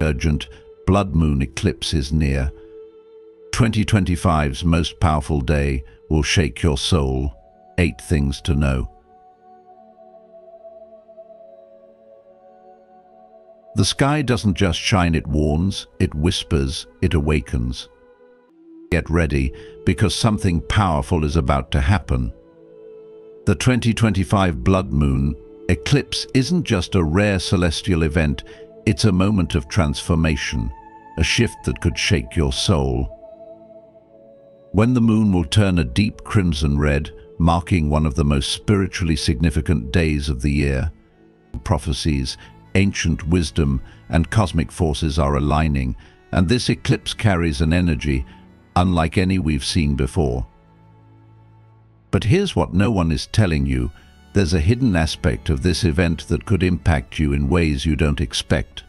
urgent. Blood Moon Eclipse is near. 2025's most powerful day will shake your soul. 8 things to know. The sky doesn't just shine, it warns, it whispers, it awakens. Get ready, because something powerful is about to happen. The 2025 Blood Moon Eclipse isn't just a rare celestial event, it's a moment of transformation, a shift that could shake your soul. When the moon will turn a deep crimson red, marking one of the most spiritually significant days of the year. Prophecies, ancient wisdom, and cosmic forces are aligning, and this eclipse carries an energy unlike any we've seen before. But here's what no one is telling you. There's a hidden aspect of this event that could impact you in ways you don't expect.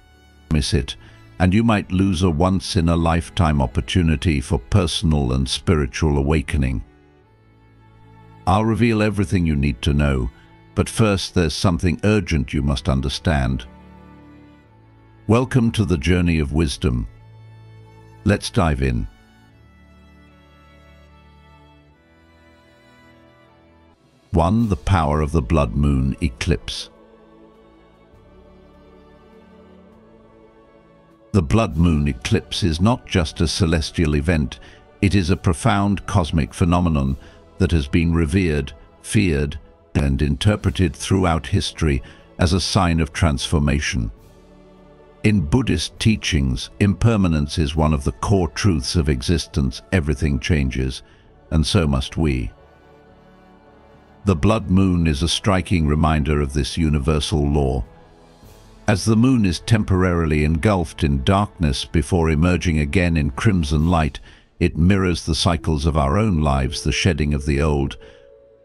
Miss it, and you might lose a once-in-a-lifetime opportunity for personal and spiritual awakening. I'll reveal everything you need to know, but first there's something urgent you must understand. Welcome to the journey of wisdom. Let's dive in. 1. The power of the Blood Moon Eclipse. The Blood Moon Eclipse is not just a celestial event, it is a profound cosmic phenomenon that has been revered, feared, and interpreted throughout history as a sign of transformation. In Buddhist teachings, impermanence is one of the core truths of existence. Everything changes, and so must we. The blood moon is a striking reminder of this universal law. As the moon is temporarily engulfed in darkness before emerging again in crimson light, it mirrors the cycles of our own lives, the shedding of the old,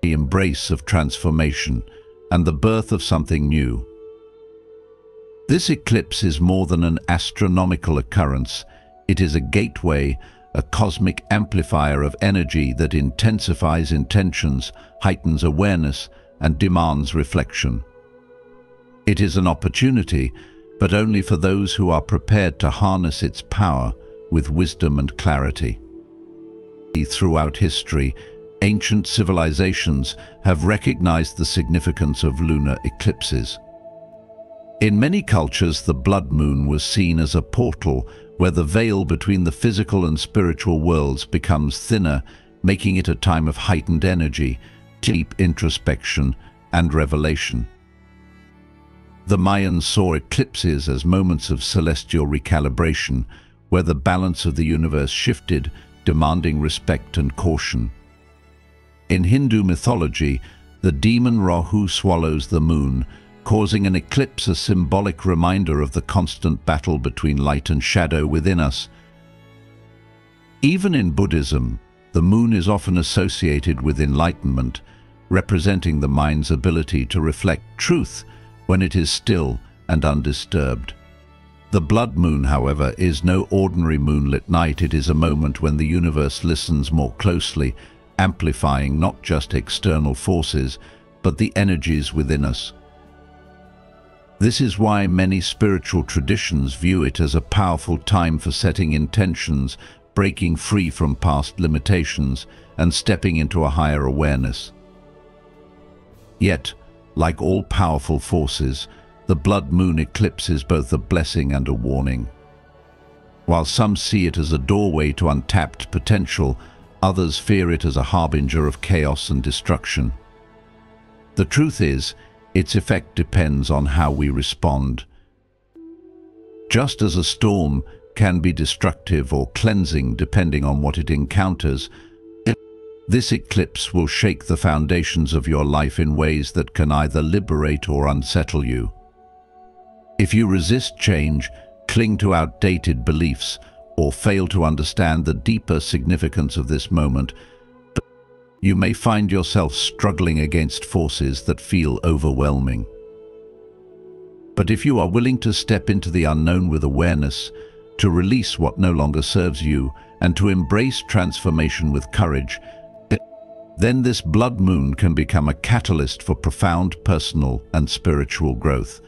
the embrace of transformation, and the birth of something new. This eclipse is more than an astronomical occurrence. It is a gateway, a cosmic amplifier of energy that intensifies intentions, heightens awareness, and demands reflection. It is an opportunity, but only for those who are prepared to harness its power with wisdom and clarity. Throughout history, ancient civilizations have recognized the significance of lunar eclipses. In many cultures, the blood moon was seen as a portal where the veil between the physical and spiritual worlds becomes thinner, making it a time of heightened energy, deep introspection, and revelation. The Mayans saw eclipses as moments of celestial recalibration, where the balance of the universe shifted, demanding respect and caution. In Hindu mythology, the demon Rahu swallows the moon, causing an eclipse, a symbolic reminder of the constant battle between light and shadow within us. Even in Buddhism, the moon is often associated with enlightenment, representing the mind's ability to reflect truth when it is still and undisturbed. The blood moon, however, is no ordinary moonlit night. It is a moment when the universe listens more closely, amplifying not just external forces, but the energies within us. This is why many spiritual traditions view it as a powerful time for setting intentions, breaking free from past limitations, and stepping into a higher awareness. Yet, like all powerful forces, the blood moon eclipse is both a blessing and a warning. While some see it as a doorway to untapped potential, others fear it as a harbinger of chaos and destruction. The truth is, its effect depends on how we respond. Just as a storm can be destructive or cleansing depending on what it encounters, this eclipse will shake the foundations of your life in ways that can either liberate or unsettle you. If you resist change, cling to outdated beliefs, or fail to understand the deeper significance of this moment, you may find yourself struggling against forces that feel overwhelming. But if you are willing to step into the unknown with awareness, to release what no longer serves you, and to embrace transformation with courage, then this blood moon can become a catalyst for profound personal and spiritual growth.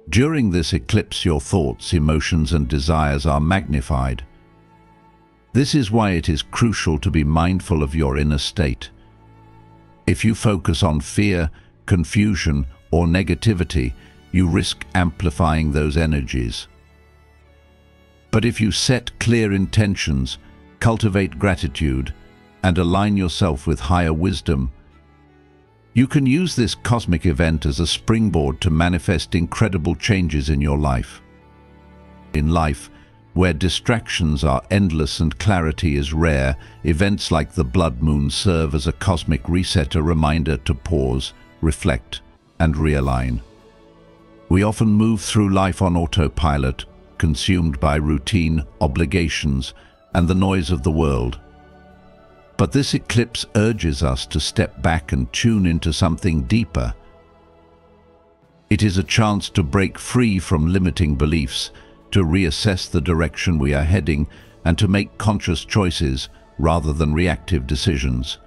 During this eclipse, your thoughts, emotions, and desires are magnified. This is why it is crucial to be mindful of your inner state. If you focus on fear, confusion, or negativity, you risk amplifying those energies. But if you set clear intentions, cultivate gratitude, and align yourself with higher wisdom, you can use this cosmic event as a springboard to manifest incredible changes in your life. In life, where distractions are endless and clarity is rare, events like the blood moon serve as a cosmic reset, a reminder to pause, reflect, and realign. We often move through life on autopilot, consumed by routine, obligations, and the noise of the world. But this eclipse urges us to step back and tune into something deeper. It is a chance to break free from limiting beliefs, to reassess the direction we are heading, and to make conscious choices rather than reactive decisions.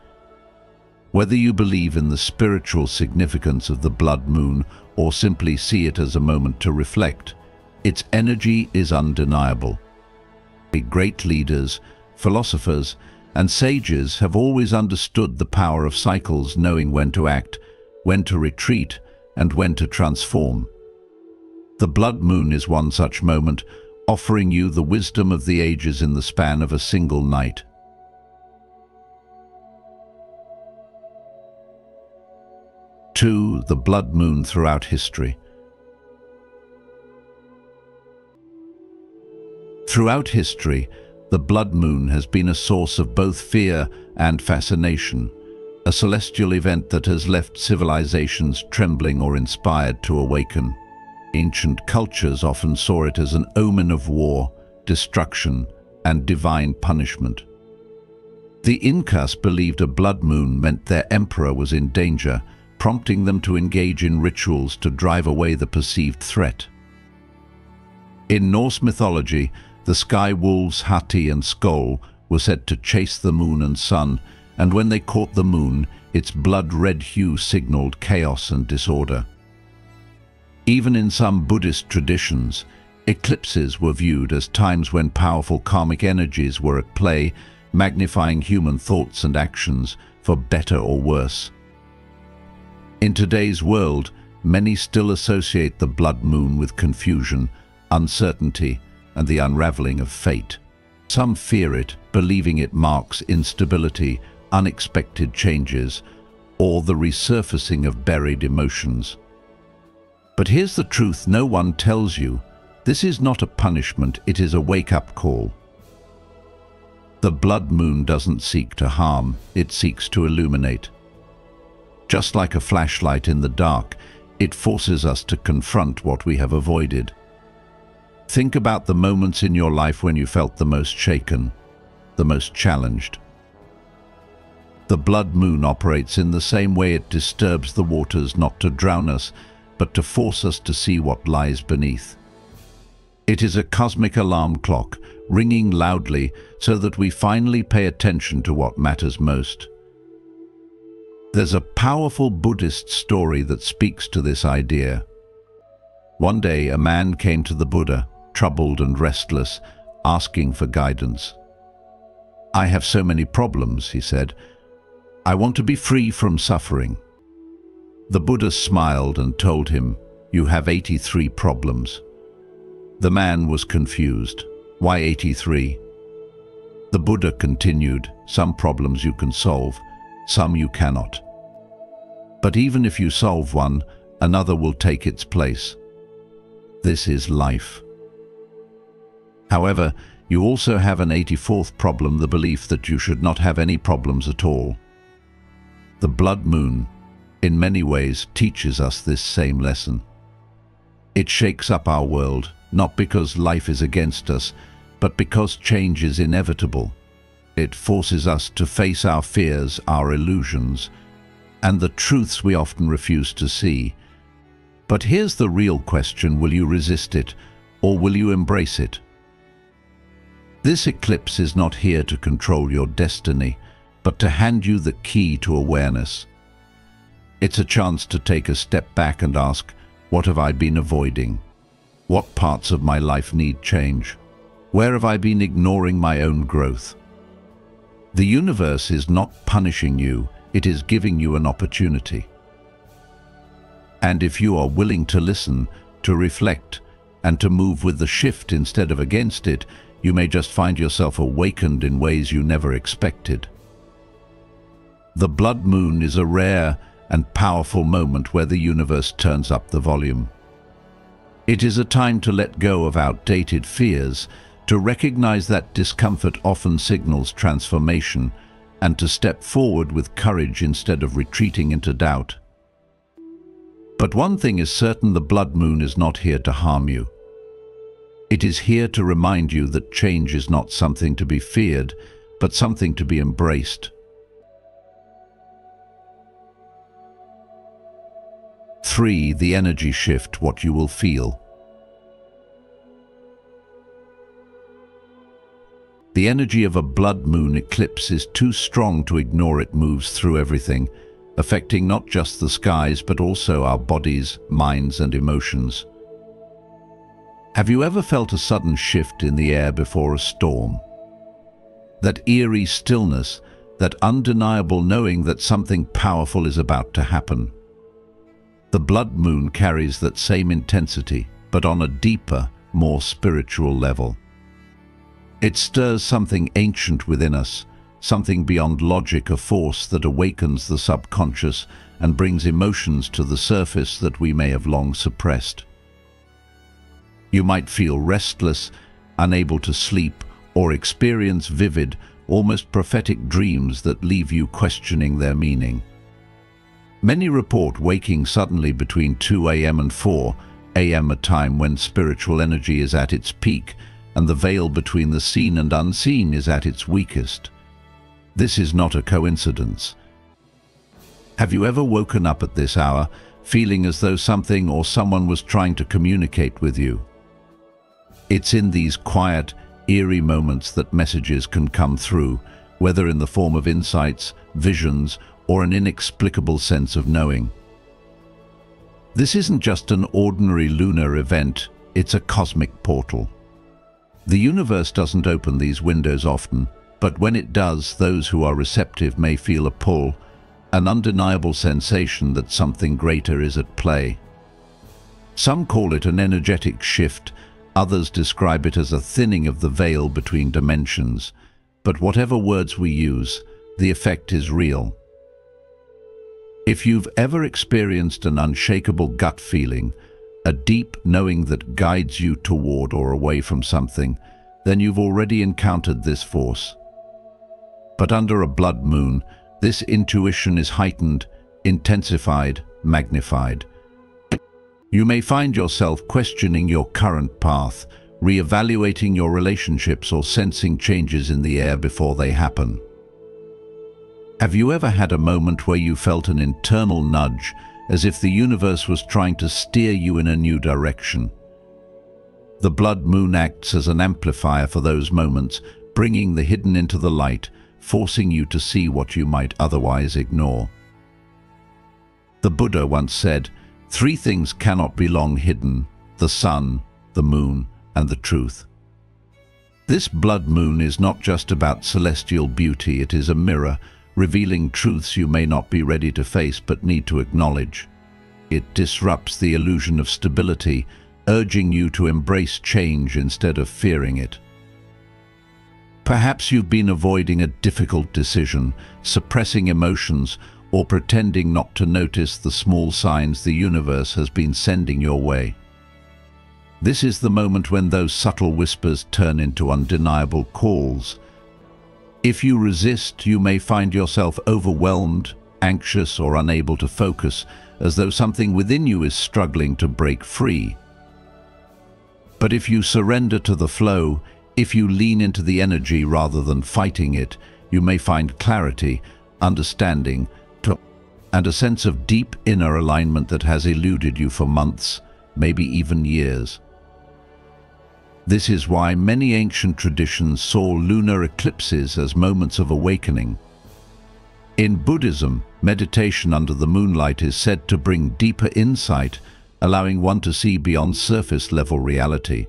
Whether you believe in the spiritual significance of the blood moon or simply see it as a moment to reflect, its energy is undeniable. Great leaders, philosophers, and sages have always understood the power of cycles, knowing when to act, when to retreat, and when to transform. The blood moon is one such moment, offering you the wisdom of the ages in the span of a single night. Two, the blood moon throughout history. Throughout history, the blood moon has been a source of both fear and fascination, a celestial event that has left civilizations trembling or inspired to awaken. Ancient cultures often saw it as an omen of war, destruction, and divine punishment. The Incas believed a blood moon meant their emperor was in danger, prompting them to engage in rituals to drive away the perceived threat. In Norse mythology, the sky wolves Hati and Skoll were said to chase the moon and sun, and when they caught the moon, its blood-red hue signaled chaos and disorder. Even in some Buddhist traditions, eclipses were viewed as times when powerful karmic energies were at play, magnifying human thoughts and actions for better or worse. In today's world, many still associate the blood moon with confusion, uncertainty, and the unraveling of fate. Some fear it, believing it marks instability, unexpected changes, or the resurfacing of buried emotions. But here's the truth no one tells you. This is not a punishment, it is a wake-up call. The blood moon doesn't seek to harm, it seeks to illuminate. Just like a flashlight in the dark, it forces us to confront what we have avoided. Think about the moments in your life when you felt the most shaken, the most challenged. The blood moon operates in the same way. It disturbs the waters not to drown us, but to force us to see what lies beneath. It is a cosmic alarm clock, ringing loudly so that we finally pay attention to what matters most. There's a powerful Buddhist story that speaks to this idea. One day, a man came to the Buddha, troubled and restless, asking for guidance. "I have so many problems," he said. "I want to be free from suffering." The Buddha smiled and told him, "You have 83 problems." The man was confused. "Why 83? The Buddha continued, "Some problems you can solve, some you cannot. But even if you solve one, another will take its place. This is life. However, you also have an 84th problem, the belief that you should not have any problems at all." The blood moon, in many ways, teaches us this same lesson. It shakes up our world, not because life is against us, but because change is inevitable. It forces us to face our fears, our illusions, and the truths we often refuse to see. But here's the real question: will you resist it, or will you embrace it? This eclipse is not here to control your destiny, but to hand you the key to awareness. It's a chance to take a step back and ask, what have I been avoiding? What parts of my life need change? Where have I been ignoring my own growth? The universe is not punishing you, it is giving you an opportunity. And if you are willing to listen, to reflect, and to move with the shift instead of against it, you may just find yourself awakened in ways you never expected. The blood moon is a rare and powerful moment where the universe turns up the volume. It is a time to let go of outdated fears, to recognize that discomfort often signals transformation, and to step forward with courage instead of retreating into doubt. But one thing is certain: the blood moon is not here to harm you. It is here to remind you that change is not something to be feared, but something to be embraced. 3. The energy shift, what you will feel. The energy of a blood moon eclipse is too strong to ignore. It moves through everything, affecting not just the skies but also our bodies, minds and emotions. Have you ever felt a sudden shift in the air before a storm? That eerie stillness, that undeniable knowing that something powerful is about to happen. The blood moon carries that same intensity, but on a deeper, more spiritual level. It stirs something ancient within us, something beyond logic, a force that awakens the subconscious and brings emotions to the surface that we may have long suppressed. You might feel restless, unable to sleep, or experience vivid, almost prophetic dreams that leave you questioning their meaning. Many report waking suddenly between 2 a.m. and 4 a.m., a time when spiritual energy is at its peak and the veil between the seen and unseen is at its weakest. This is not a coincidence. Have you ever woken up at this hour feeling as though something or someone was trying to communicate with you? It's in these quiet, eerie moments that messages can come through, whether in the form of insights, visions, or an inexplicable sense of knowing. This isn't just an ordinary lunar event, it's a cosmic portal. The universe doesn't open these windows often, but when it does, those who are receptive may feel a pull, an undeniable sensation that something greater is at play. Some call it an energetic shift, others describe it as a thinning of the veil between dimensions. But whatever words we use, the effect is real. If you've ever experienced an unshakable gut feeling, a deep knowing that guides you toward or away from something, then you've already encountered this force. But under a blood moon, this intuition is heightened, intensified, magnified. You may find yourself questioning your current path, reevaluating your relationships, or sensing changes in the air before they happen. Have you ever had a moment where you felt an internal nudge, as if the universe was trying to steer you in a new direction? The blood moon acts as an amplifier for those moments, bringing the hidden into the light, forcing you to see what you might otherwise ignore. The Buddha once said, 3 things cannot be long hidden: the sun, the moon, and the truth. This blood moon is not just about celestial beauty, it is a mirror, revealing truths you may not be ready to face but need to acknowledge. It disrupts the illusion of stability, urging you to embrace change instead of fearing it. Perhaps you've been avoiding a difficult decision, suppressing emotions, or pretending not to notice the small signs the universe has been sending your way. This is the moment when those subtle whispers turn into undeniable calls. If you resist, you may find yourself overwhelmed, anxious, or unable to focus, as though something within you is struggling to break free. But if you surrender to the flow, if you lean into the energy rather than fighting it, you may find clarity, understanding, and a sense of deep inner alignment that has eluded you for months, maybe even years. This is why many ancient traditions saw lunar eclipses as moments of awakening. In Buddhism, meditation under the moonlight is said to bring deeper insight, allowing one to see beyond surface-level reality.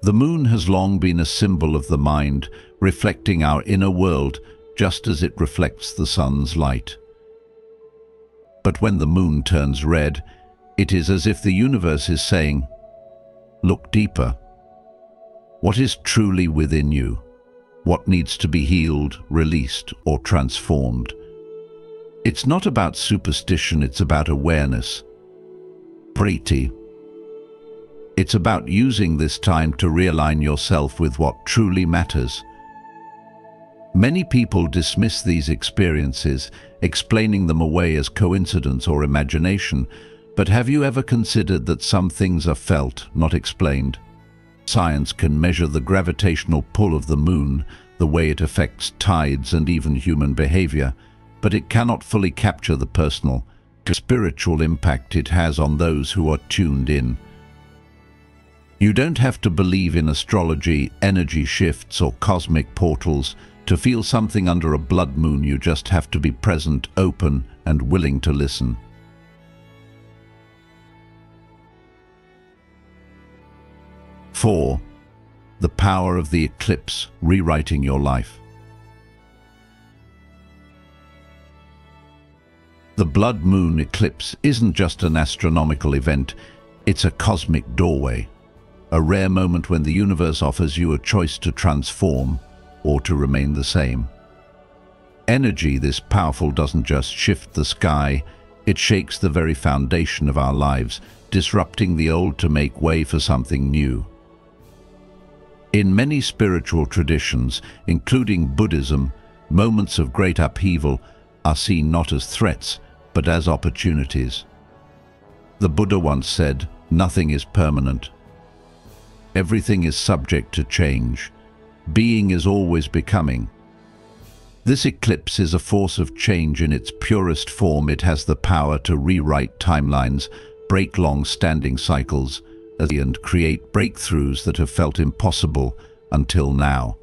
The moon has long been a symbol of the mind, reflecting our inner world just as it reflects the sun's light. But when the moon turns red, it is as if the universe is saying, "Look deeper. What is truly within you? What needs to be healed, released, or transformed?" It's not about superstition, it's about awareness. Priti. It's about using this time to realign yourself with what truly matters. Many people dismiss these experiences, explaining them away as coincidence or imagination, but have you ever considered that some things are felt, not explained? Science can measure the gravitational pull of the moon, the way it affects tides and even human behavior, but it cannot fully capture the personal, spiritual impact it has on those who are tuned in. You don't have to believe in astrology, energy shifts, or cosmic portals to feel something under a blood moon. You just have to be present, open, and willing to listen. Four, the power of the eclipse, rewriting your life. The Blood Moon Eclipse isn't just an astronomical event, it's a cosmic doorway. A rare moment when the universe offers you a choice to transform or to remain the same. Energy this powerful doesn't just shift the sky, it shakes the very foundation of our lives, disrupting the old to make way for something new. In many spiritual traditions, including Buddhism, moments of great upheaval are seen not as threats, but as opportunities. The Buddha once said, "Nothing is permanent. Everything is subject to change. Being is always becoming." This eclipse is a force of change in its purest form. It has the power to rewrite timelines, break long-standing cycles, and create breakthroughs that have felt impossible until now.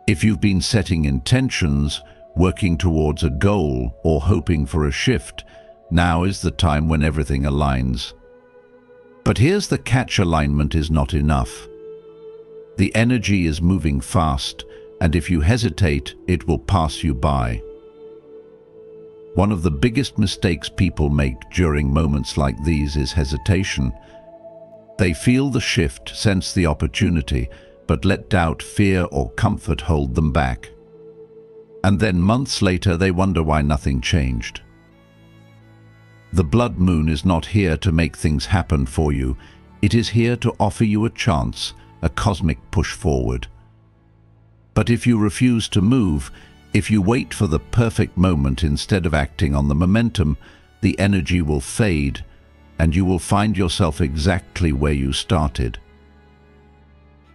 If you've been setting intentions, working towards a goal, or hoping for a shift, now is the time when everything aligns. But here's the catch: alignment is not enough. The energy is moving fast, and if you hesitate, it will pass you by. One of the biggest mistakes people make during moments like these is hesitation. They feel the shift, sense the opportunity, but let doubt, fear, or comfort hold them back. And then months later, they wonder why nothing changed. The blood moon is not here to make things happen for you. It is here to offer you a chance, a cosmic push forward. But if you refuse to move, if you wait for the perfect moment instead of acting on the momentum, the energy will fade, and you will find yourself exactly where you started.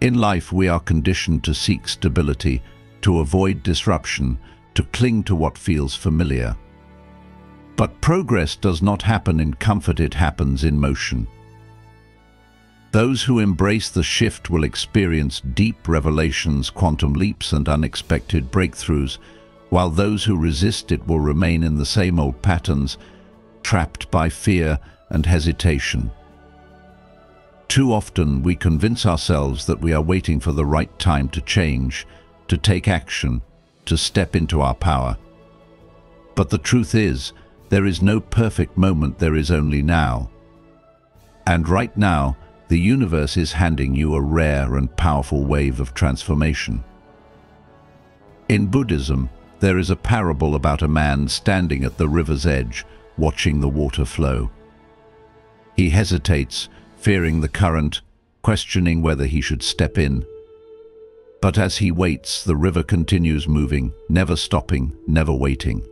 In life, we are conditioned to seek stability, to avoid disruption, to cling to what feels familiar. But progress does not happen in comfort, it happens in motion. Those who embrace the shift will experience deep revelations, quantum leaps, and unexpected breakthroughs, while those who resist it will remain in the same old patterns, trapped by fear and hesitation. Too often we convince ourselves that we are waiting for the right time to change, to take action, to step into our power. But the truth is, there is no perfect moment, there is only now. And right now, the universe is handing you a rare and powerful wave of transformation. In Buddhism, there is a parable about a man standing at the river's edge, watching the water flow. He hesitates, fearing the current, questioning whether he should step in. But as he waits, the river continues moving, never stopping, never waiting.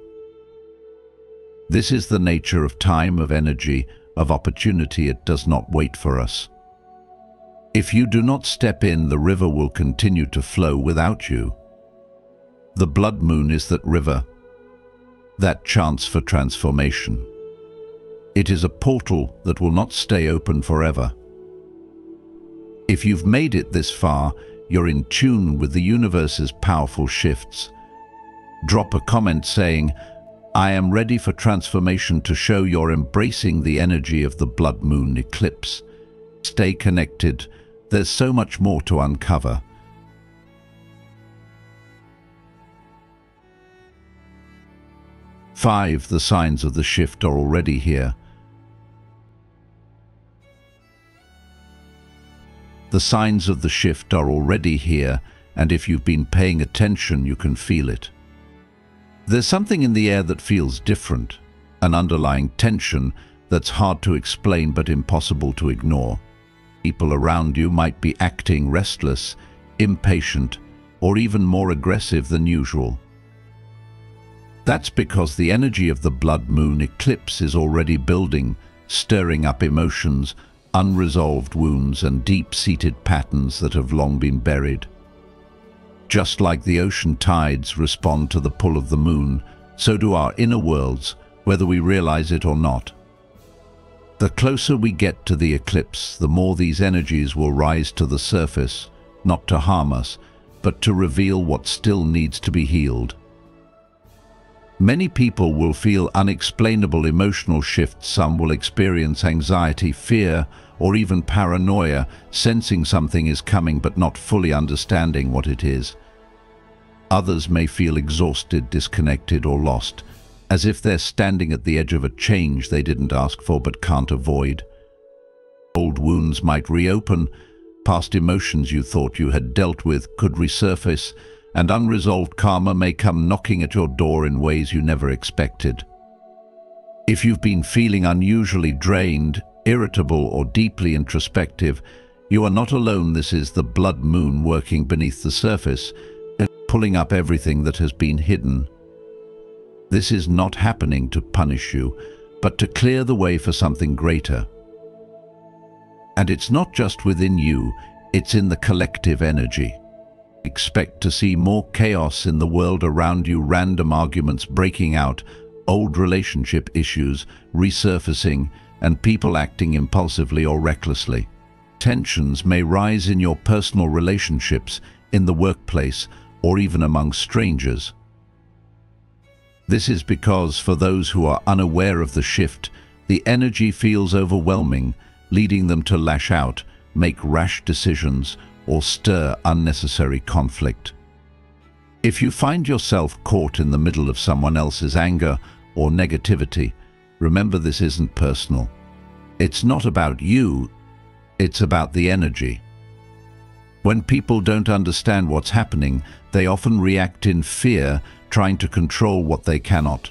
This is the nature of time, of energy, of opportunity. It does not wait for us. If you do not step in, the river will continue to flow without you. The blood moon is that river, that chance for transformation. It is a portal that will not stay open forever. If you've made it this far, you're in tune with the universe's powerful shifts. Drop a comment saying, I am ready for transformation to show you're embracing the energy of the blood moon eclipse. Stay connected. There's so much more to uncover. 5. The signs of the shift are already here. The signs of the shift are already here, and if you've been paying attention, you can feel it. There's something in the air that feels different, an underlying tension that's hard to explain but impossible to ignore. People around you might be acting restless, impatient, or even more aggressive than usual. That's because the energy of the blood moon eclipse is already building, stirring up emotions, unresolved wounds, and deep-seated patterns that have long been buried. Just like the ocean tides respond to the pull of the moon, so do our inner worlds, whether we realize it or not. The closer we get to the eclipse, the more these energies will rise to the surface, not to harm us, but to reveal what still needs to be healed. Many people will feel unexplainable emotional shifts. Some will experience anxiety, fear, or even paranoia, sensing something is coming but not fully understanding what it is. Others may feel exhausted, disconnected, or lost, as if they're standing at the edge of a change they didn't ask for but can't avoid. Old wounds might reopen, past emotions you thought you had dealt with could resurface, and unresolved karma may come knocking at your door in ways you never expected. If you've been feeling unusually drained, irritable, or deeply introspective, you are not alone. This is the blood moon working beneath the surface and pulling up everything that has been hidden. This is not happening to punish you, but to clear the way for something greater. And it's not just within you, it's in the collective energy. Expect to see more chaos in the world around you, random arguments breaking out, old relationship issues resurfacing, and people acting impulsively or recklessly. Tensions may rise in your personal relationships, in the workplace, or even among strangers. This is because, for those who are unaware of the shift, the energy feels overwhelming, leading them to lash out, make rash decisions, or stir unnecessary conflict. If you find yourself caught in the middle of someone else's anger or negativity, remember this isn't personal. It's not about you, it's about the energy. When people don't understand what's happening, they often react in fear, trying to control what they cannot.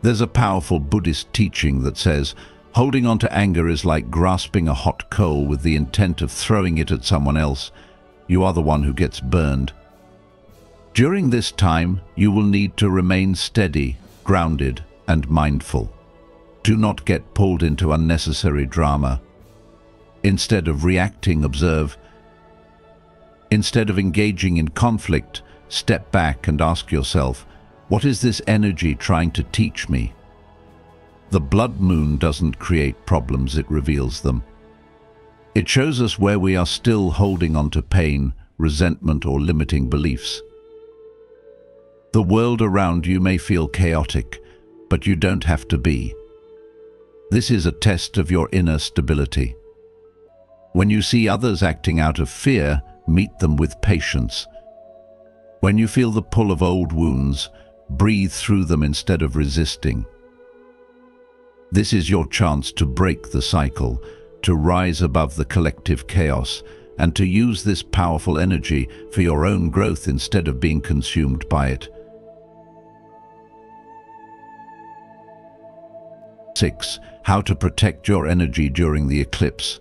There's a powerful Buddhist teaching that says, holding on to anger is like grasping a hot coal with the intent of throwing it at someone else. You are the one who gets burned. During this time, you will need to remain steady, grounded, and mindful. Do not get pulled into unnecessary drama. Instead of reacting, observe. Instead of engaging in conflict, step back and ask yourself, what is this energy trying to teach me? The blood moon doesn't create problems, it reveals them. It shows us where we are still holding on to pain, resentment, or limiting beliefs. The world around you may feel chaotic, but you don't have to be. This is a test of your inner stability. When you see others acting out of fear, meet them with patience. When you feel the pull of old wounds, breathe through them instead of resisting. This is your chance to break the cycle, to rise above the collective chaos, and to use this powerful energy for your own growth instead of being consumed by it. 6. How to protect your energy during the eclipse.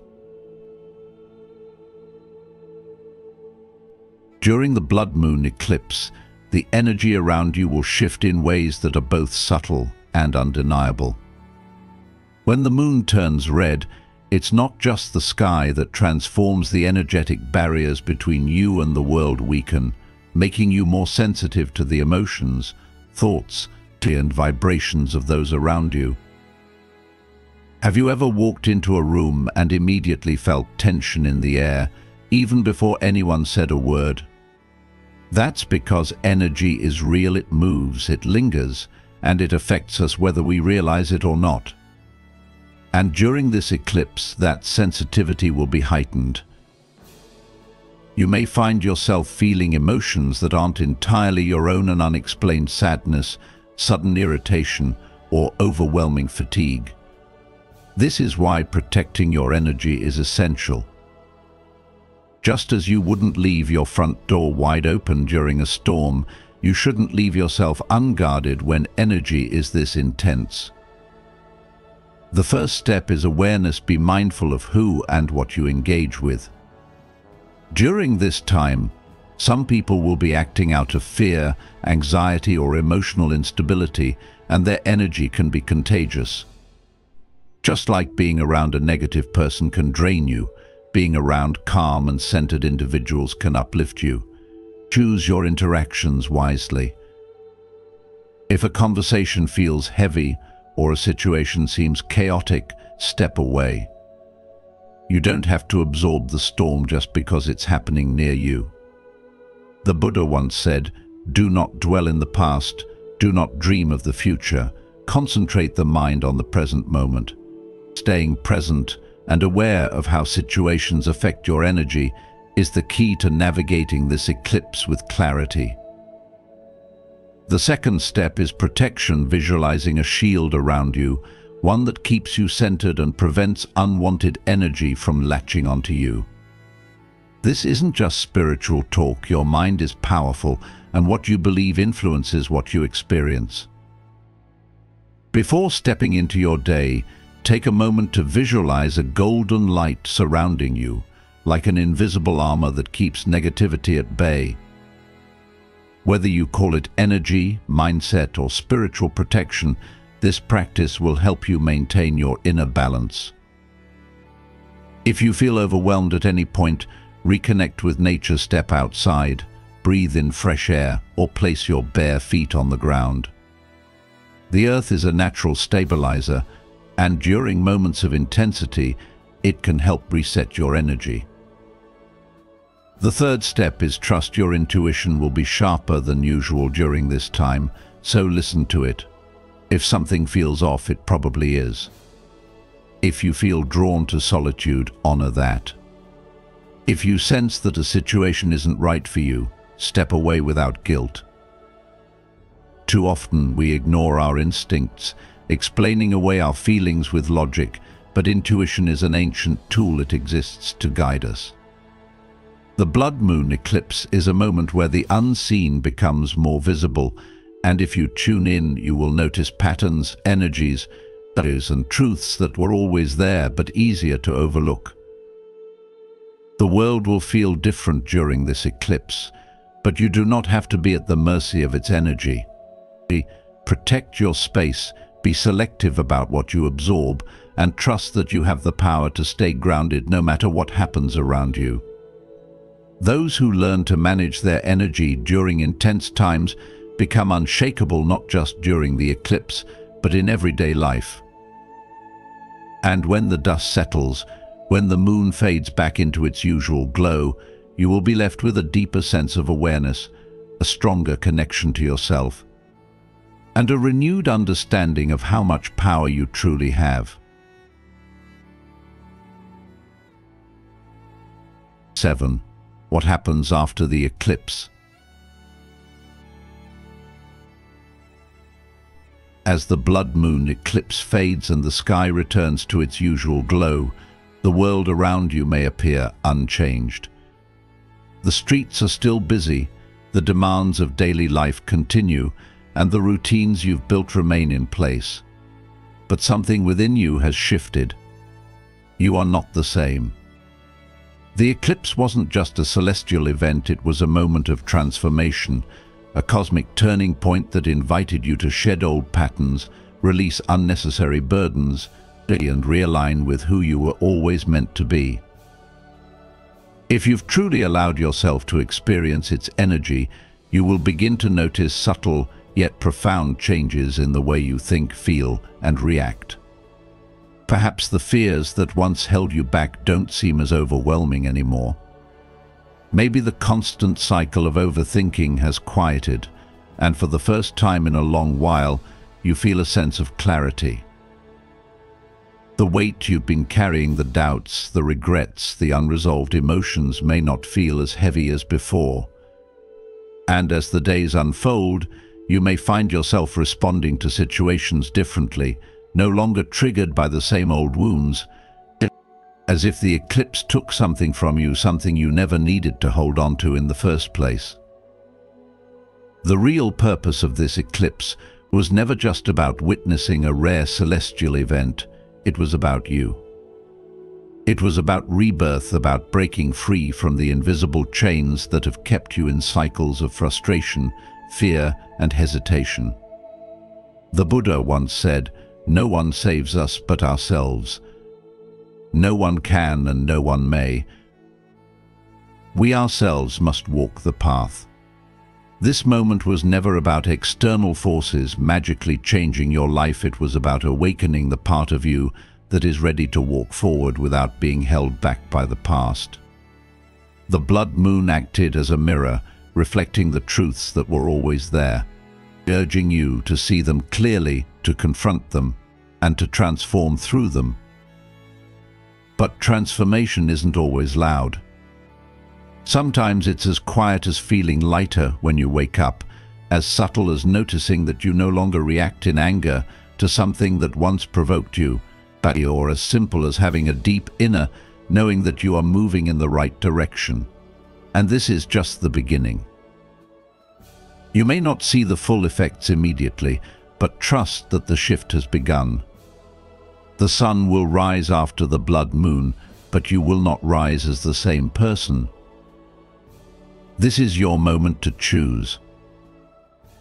During the blood moon eclipse, the energy around you will shift in ways that are both subtle and undeniable. When the moon turns red, it's not just the sky that transforms. The energetic barriers between you and the world weaken, making you more sensitive to the emotions, thoughts, and vibrations of those around you. Have you ever walked into a room and immediately felt tension in the air, even before anyone said a word? That's because energy is real, it moves, it lingers, and it affects us whether we realize it or not. And during this eclipse, that sensitivity will be heightened. You may find yourself feeling emotions that aren't entirely your own, and unexplained sadness, sudden irritation, or overwhelming fatigue. This is why protecting your energy is essential. Just as you wouldn't leave your front door wide open during a storm, you shouldn't leave yourself unguarded when energy is this intense. The first step is awareness. Be mindful of who and what you engage with. During this time, some people will be acting out of fear, anxiety, or emotional instability, and their energy can be contagious. Just like being around a negative person can drain you, being around calm and centered individuals can uplift you. Choose your interactions wisely. If a conversation feels heavy or a situation seems chaotic, step away. You don't have to absorb the storm just because it's happening near you. The Buddha once said, "Do not dwell in the past, do not dream of the future, concentrate the mind on the present moment." Staying present and aware of how situations affect your energy is the key to navigating this eclipse with clarity. The second step is protection, visualizing a shield around you, one that keeps you centered and prevents unwanted energy from latching onto you. This isn't just spiritual talk. Your mind is powerful, and what you believe influences what you experience. Before stepping into your day, take a moment to visualize a golden light surrounding you, like an invisible armor that keeps negativity at bay. Whether you call it energy, mindset, or spiritual protection, this practice will help you maintain your inner balance. If you feel overwhelmed at any point, reconnect with nature, step outside, breathe in fresh air, or place your bare feet on the ground. The earth is a natural stabilizer, and during moments of intensity, it can help reset your energy. The third step is trust your intuition will be sharper than usual during this time, so listen to it. If something feels off, it probably is. If you feel drawn to solitude, honor that. If you sense that a situation isn't right for you, step away without guilt. Too often we ignore our instincts, explaining away our feelings with logic, but intuition is an ancient tool. It exists to guide us. The Blood Moon Eclipse is a moment where the unseen becomes more visible, and if you tune in, you will notice patterns, energies, and truths that were always there but easier to overlook. The world will feel different during this eclipse, but you do not have to be at the mercy of its energy. Protect your space, be selective about what you absorb, and trust that you have the power to stay grounded no matter what happens around you. Those who learn to manage their energy during intense times become unshakable, not just during the eclipse, but in everyday life. And when the dust settles, when the moon fades back into its usual glow, you will be left with a deeper sense of awareness, a stronger connection to yourself, and a renewed understanding of how much power you truly have. 7. What happens after the eclipse? As the blood moon eclipse fades and the sky returns to its usual glow, the world around you may appear unchanged. The streets are still busy, the demands of daily life continue, and the routines you've built remain in place. But something within you has shifted. You are not the same. The eclipse wasn't just a celestial event, it was a moment of transformation, a cosmic turning point that invited you to shed old patterns, release unnecessary burdens, and realign with who you were always meant to be. If you've truly allowed yourself to experience its energy, you will begin to notice subtle yet profound changes in the way you think, feel, and react. Perhaps the fears that once held you back don't seem as overwhelming anymore. Maybe the constant cycle of overthinking has quieted, and for the first time in a long while, you feel a sense of clarity. The weight you've been carrying, the doubts, the regrets, the unresolved emotions may not feel as heavy as before. And as the days unfold, you may find yourself responding to situations differently, no longer triggered by the same old wounds, as if the eclipse took something from you, something you never needed to hold on to in the first place. The real purpose of this eclipse was never just about witnessing a rare celestial event. It was about you. It was about rebirth, about breaking free from the invisible chains that have kept you in cycles of frustration, fear, and hesitation. The Buddha once said, "No one saves us but ourselves. No one can and no one may. We ourselves must walk the path." This moment was never about external forces magically changing your life. It was about awakening the part of you that is ready to walk forward without being held back by the past. The blood moon acted as a mirror, reflecting the truths that were always there, urging you to see them clearly, to confront them, and to transform through them. But transformation isn't always loud. Sometimes it's as quiet as feeling lighter when you wake up, as subtle as noticing that you no longer react in anger to something that once provoked you, or as simple as having a deep inner knowing that you are moving in the right direction. And this is just the beginning. You may not see the full effects immediately, but trust that the shift has begun. The sun will rise after the blood moon, but you will not rise as the same person. This is your moment to choose.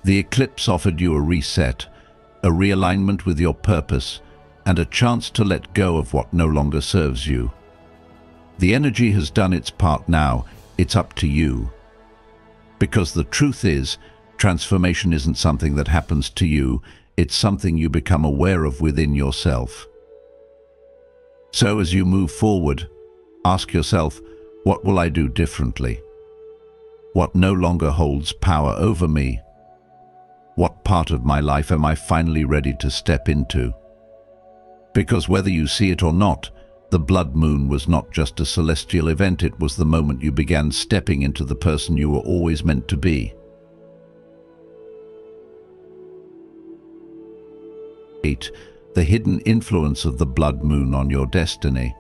The eclipse offered you a reset, a realignment with your purpose, and a chance to let go of what no longer serves you. The energy has done its part now. It's up to you. Because the truth is, transformation isn't something that happens to you, it's something you become aware of within yourself. So as you move forward, ask yourself, what will I do differently? What no longer holds power over me? What part of my life am I finally ready to step into? Because whether you see it or not, the blood moon was not just a celestial event, it was the moment you began stepping into the person you were always meant to be. 8. The hidden influence of the blood moon on your destiny.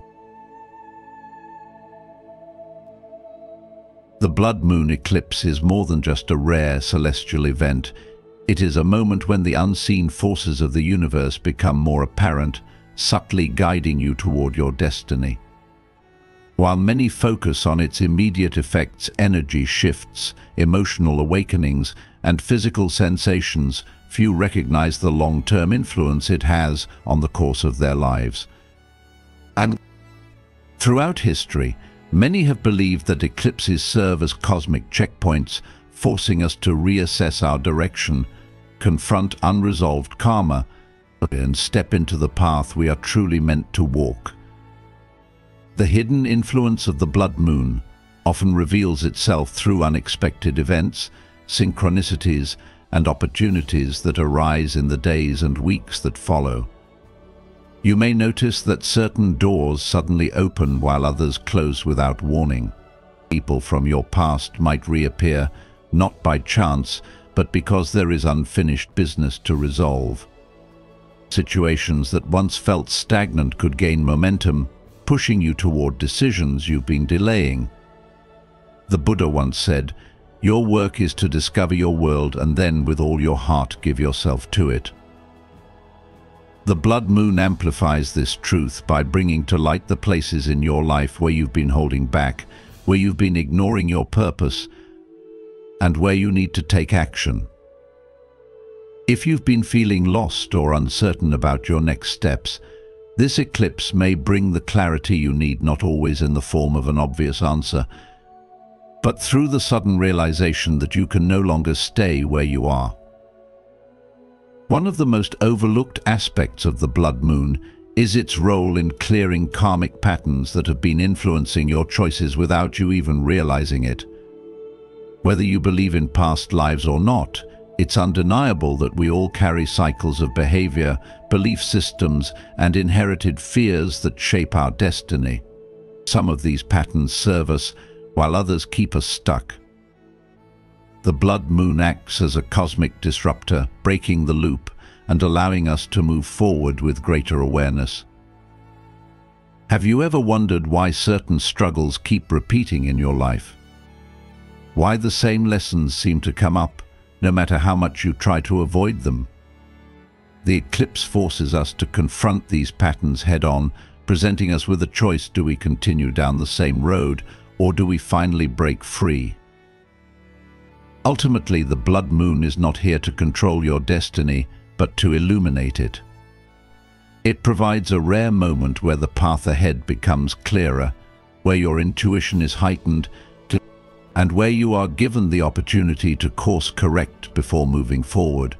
The blood moon eclipse is more than just a rare celestial event. It is a moment when the unseen forces of the universe become more apparent, subtly guiding you toward your destiny. While many focus on its immediate effects, energy shifts, emotional awakenings, and physical sensations, few recognize the long-term influence it has on the course of their lives. And throughout history, many have believed that eclipses serve as cosmic checkpoints, forcing us to reassess our direction, confront unresolved karma, and step into the path we are truly meant to walk. The hidden influence of the blood moon often reveals itself through unexpected events, synchronicities, and opportunities that arise in the days and weeks that follow. You may notice that certain doors suddenly open while others close without warning. People from your past might reappear, not by chance, but because there is unfinished business to resolve. Situations that once felt stagnant could gain momentum, pushing you toward decisions you've been delaying. The Buddha once said, "Your work is to discover your world and then with all your heart give yourself to it." The blood moon amplifies this truth by bringing to light the places in your life where you've been holding back, where you've been ignoring your purpose, and where you need to take action. If you've been feeling lost or uncertain about your next steps, this eclipse may bring the clarity you need, not always in the form of an obvious answer, but through the sudden realization that you can no longer stay where you are. One of the most overlooked aspects of the blood moon is its role in clearing karmic patterns that have been influencing your choices without you even realizing it. Whether you believe in past lives or not, it's undeniable that we all carry cycles of behavior, belief systems, and inherited fears that shape our destiny. Some of these patterns serve us, while others keep us stuck. The blood moon acts as a cosmic disruptor, breaking the loop and allowing us to move forward with greater awareness. Have you ever wondered why certain struggles keep repeating in your life? Why the same lessons seem to come up, no matter how much you try to avoid them? The eclipse forces us to confront these patterns head-on, presenting us with a choice: do we continue down the same road, or do we finally break free? Ultimately, the blood moon is not here to control your destiny, but to illuminate it. It provides a rare moment where the path ahead becomes clearer, where your intuition is heightened, and where you are given the opportunity to course correct before moving forward.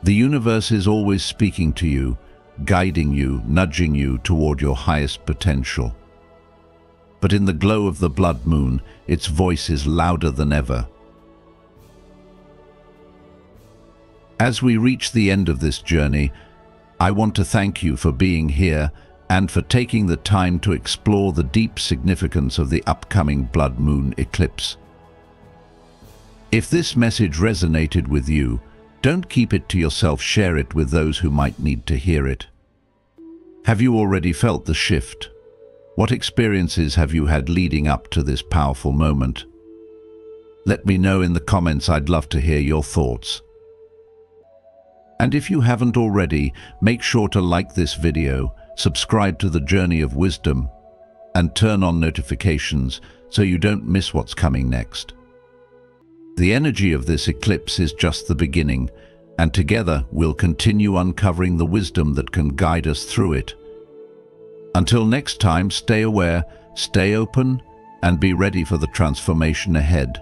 The universe is always speaking to you, guiding you, nudging you toward your highest potential. But in the glow of the blood moon, its voice is louder than ever. As we reach the end of this journey, I want to thank you for being here and for taking the time to explore the deep significance of the upcoming blood moon eclipse. If this message resonated with you, don't keep it to yourself, share it with those who might need to hear it. Have you already felt the shift? What experiences have you had leading up to this powerful moment? Let me know in the comments. I'd love to hear your thoughts. And if you haven't already, make sure to like this video, subscribe to the Journey of Wisdom, and turn on notifications so you don't miss what's coming next. The energy of this eclipse is just the beginning, and together we'll continue uncovering the wisdom that can guide us through it. Until next time, stay aware, stay open, and be ready for the transformation ahead.